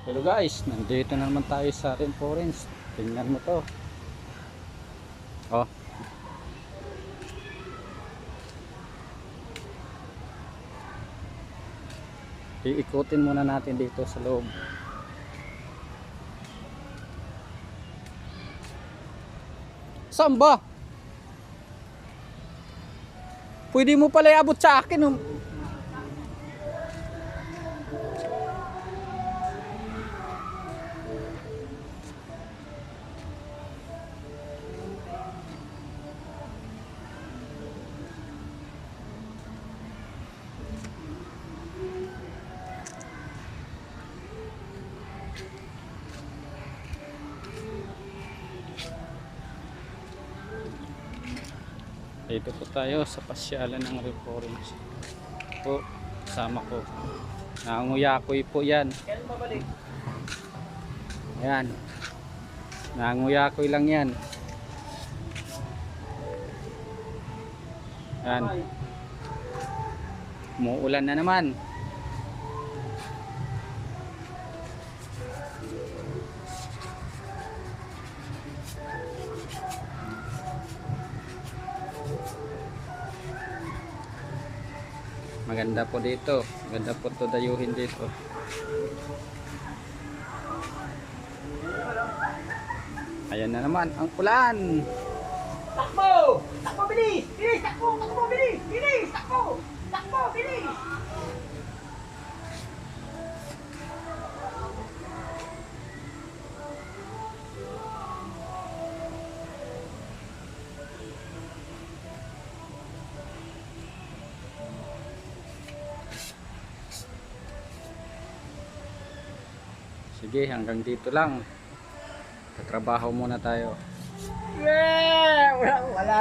Hello guys, nandito na naman tayo sa Rainforest. Tingnan mo to. Oh. Iikutin muna natin dito sa loob. Saan ba? Pwede mo pala iabot sa akin. Dito po tayo sa pasyalan ng Rainforest. Po, kasama ko. Nangunguyakoy po yan. Ayan. Nangunguyakoy lang yan. Ayan. Umuulan na naman. Maganda po dito. Maganda po to dayuhin dito. Ayan na naman ang ulan. Takbo! Takbo, bilis! Bilis! Takbo! Takbo, bilis! Bilis! Takbo! Takbo, bilis! Sige, hanggang dito lang. Tatrabaho muna tayo. Yeah! Wala!